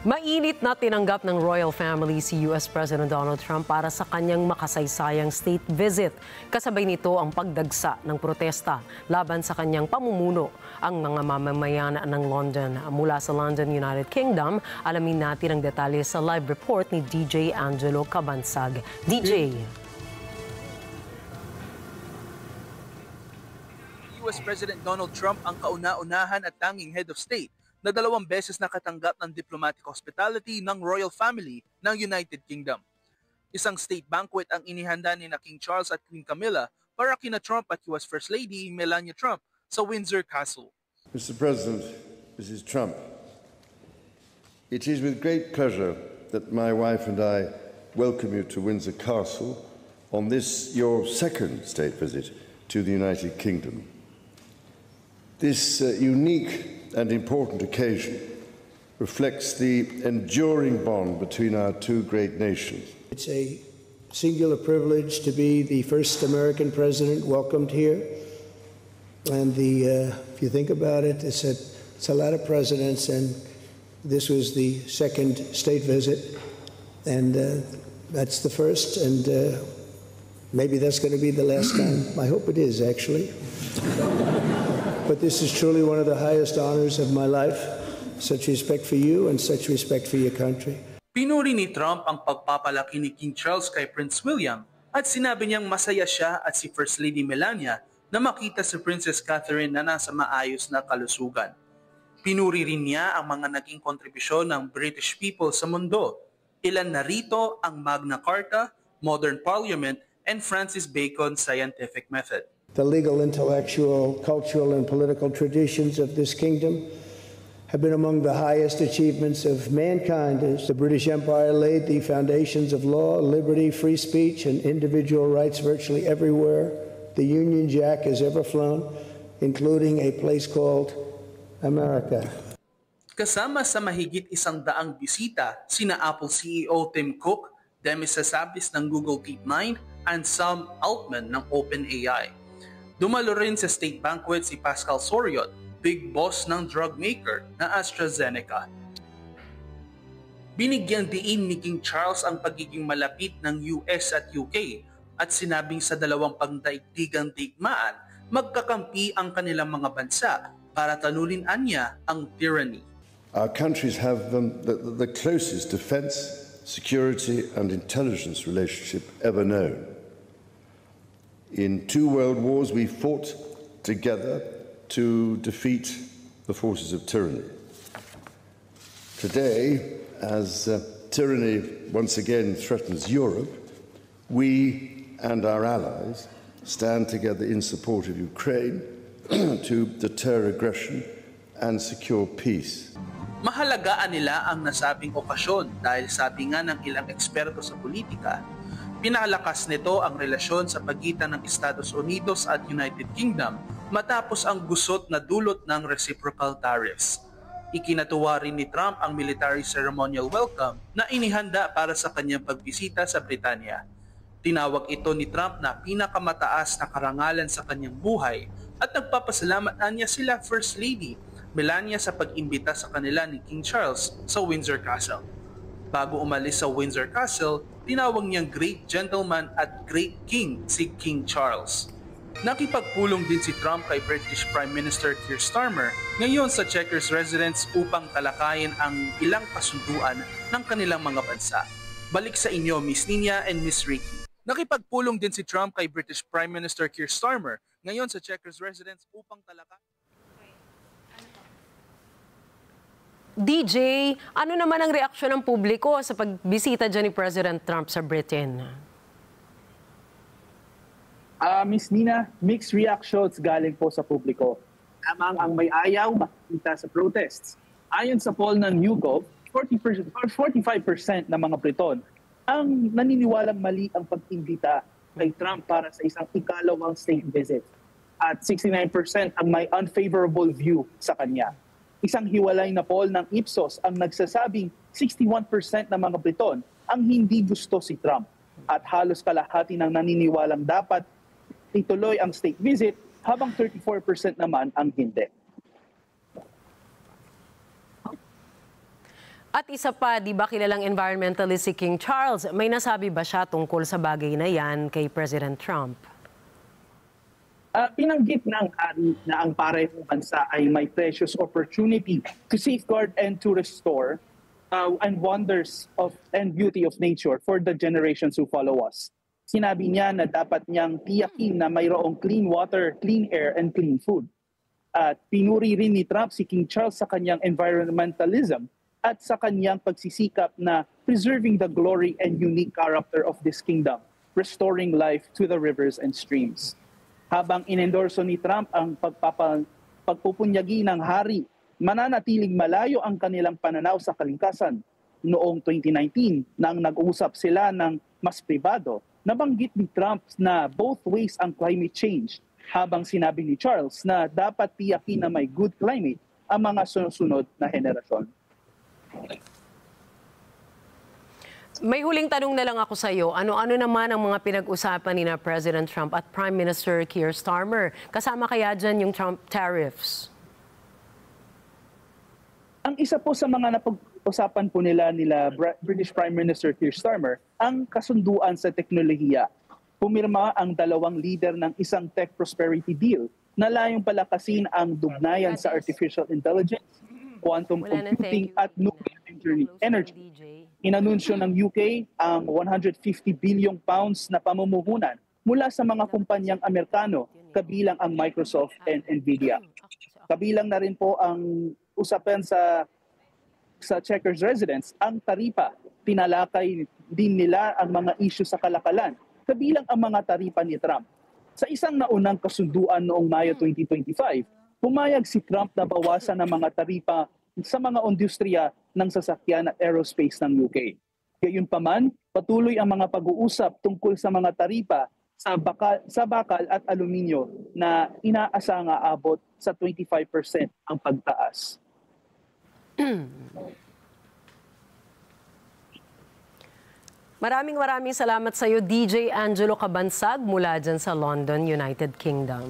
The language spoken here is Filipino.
Mainit na tinanggap ng royal family si US President Donald Trump para sa kanyang makasaysayang state visit. Kasabay nito ang pagdagsa ng protesta laban sa kanyang pamumuno. Ang mga mamamayan ng London mula sa London, United Kingdom, alamin natin ang detalye sa live report ni DJ Angelo Cabansag. DJ. US President Donald Trump ang kauna-unahan at tanging head of state na 2 beses nakatanggap ng diplomatic hospitality ng royal family ng United Kingdom. Isang state banquet ang inihanda ni King Charles at Queen Camilla para kina Trump at US First Lady Melania Trump sa Windsor Castle. Mr. President, Mrs. Trump, it is with great pleasure that my wife and I welcome you to Windsor Castle on this, your second state visit to the United Kingdom. This unique and important occasion reflects the enduring bond between our two great nations. It's a singular privilege to be the first American president welcomed here. And if you think about it, it's a lot of presidents, and this was the second state visit. And that's the first, and maybe that's going to be the last time. I hope it is, actually. But this is truly one of the highest honors of my life. Such respect for you and such respect for your country. Pinuri ni Trump ang pagpapalaki ni King Charles kay Prince William at sinabi niyang masaya siya at si First Lady Melania na makita si Princess Catherine na nasa maayos na kalusugan. Pinuri rin niya ang mga naging kontribusyon ng British people sa mundo. Ilan na rito ang Magna Carta, Modern Parliament, and Francis Bacon's scientific method. The legal, intellectual, cultural, and political traditions of this kingdom have been among the highest achievements of mankind. As the British Empire laid the foundations of law, liberty, free speech, and individual rights virtually everywhere the Union Jack has ever flown, including a place called America. Kasama sa mahigit 100 bisita, sina Apple CEO Tim Cook, Demis Hassabis ng Google DeepMind, and Sam Altman ng OpenAI. Dumalo rin sa state banquet si Pascal Soriot, big boss ng drug maker na AstraZeneca. Binigyan diin ni King Charles ang pagiging malapit ng US at UK at sinabing sa dalawang pangdaigdigang digmaan, magkakampi ang kanilang mga bansa para tanulin niya ang tyranny. Our countries have the closest defense, security and intelligence relationship ever known. In 2 world wars, we fought together to defeat the forces of tyranny. Today, as tyranny once again threatens Europe, we and our allies stand together in support of Ukraine to deter aggression and secure peace. Mahalagaan nila ang nasabing okasyon dahil sabi nga ng ilang eksperto sa politika, pinalakas nito ang relasyon sa pagitan ng Estados Unidos at United Kingdom matapos ang gusot na dulot ng reciprocal tariffs. Ikinatuwa rin ni Trump ang military ceremonial welcome na inihanda para sa kanyang pagbisita sa Britanya. Tinawag ito ni Trump na pinakamataas na karangalan sa kanyang buhay at nagpapasalamat niya sila First Lady Melania sa pag-imbita sa kanila ni King Charles sa Windsor Castle. Bago umalis sa Windsor Castle, tinawag niyang Great Gentleman at Great King si King Charles. Nakipagpulong din si Trump kay British Prime Minister Keir Starmer ngayon sa Chequers residence upang talakayin ang ilang kasunduan ng kanilang mga bansa. Balik sa inyo, Miss Nina and Miss Ricky. Nakipagpulong din si Trump kay British Prime Minister Keir Starmer ngayon sa Chequers residence upang talakayin. DJ, ano naman ang reaksyon ng publiko sa pagbisita dyan ni President Trump sa Britain? Miss Nina, mixed reactions galing po sa publiko. Amang ang may ayaw makikita sa protests. Ayon sa poll ng YouGov, 40% or 45% ng mga Briton ang naniniwalang mali ang pag-imbita kay Trump para sa isang ikalawang state visit. At 69% ang may unfavorable view sa kanya. Isang hiwalay na poll ng Ipsos ang nagsasabing 61% ng mga Briton ang hindi gusto si Trump at halos kalahati ng naniniwalang dapat ituloy ang state visit habang 34% naman ang hindi. At isa pa, di ba kilalang environmentalist si King Charles? May nasabi ba siya tungkol sa bagay na yan kay President Trump? Pinanggit ng hari na ang parehong bansa ay may precious opportunity to safeguard and to restore and wonders of and beauty of nature for the generations who follow us. Sinabi niya na dapat niyang tiyakin na mayroong clean water, clean air, and clean food. At pinuri rin ni Trump si King Charles sa kanyang environmentalism at sa kanyang pagsisikap na preserving the glory and unique character of this kingdom, restoring life to the rivers and streams. Habang inendorso ni Trump ang pagpupunyagi ng hari, mananatiling malayo ang kanilang pananaw sa kalikasan. Noong 2019, nang nag-uusap sila ng mas pribado, nabanggit ni Trump na both ways ang climate change, habang sinabi ni Charles na dapat tiyakin na may good climate ang mga susunod na henerasyon. May huling tanong na lang ako sa iyo. Ano-ano naman ang mga pinag-usapan ni na President Trump at Prime Minister Keir Starmer? Kasama kaya dyan yung Trump tariffs? Ang isa po sa mga napag-usapan po nila British Prime Minister Keir Starmer, ang kasunduan sa teknolohiya. Pumirma ang dalawang leader ng isang tech prosperity deal na layong palakasin ang dugnayan sa artificial intelligence, quantum computing at nuclear energy. Inanunsyo ng UK ang 150 bilyong pounds na pamumuhunan mula sa mga kumpanyang Amerikano, kabilang ang Microsoft and Nvidia. Kabilang na rin po ang usapan sa Chequers residents, ang taripa. Tinalakay din nila ang mga issue sa kalakalan, kabilang ang mga taripa ni Trump. Sa isang naunang kasunduan noong Mayo 2025, pumayag si Trump na bawasan ang mga taripa sa mga industriya ng sasakyan at aerospace ng UK. Gayunpaman, patuloy ang mga pag-uusap tungkol sa mga taripa sa bakal at aluminyo na inaasang aabot sa 25% ang pagtaas. Maraming salamat sa iyo, DJ Angelo Cabansag, mula dyan sa London, United Kingdom.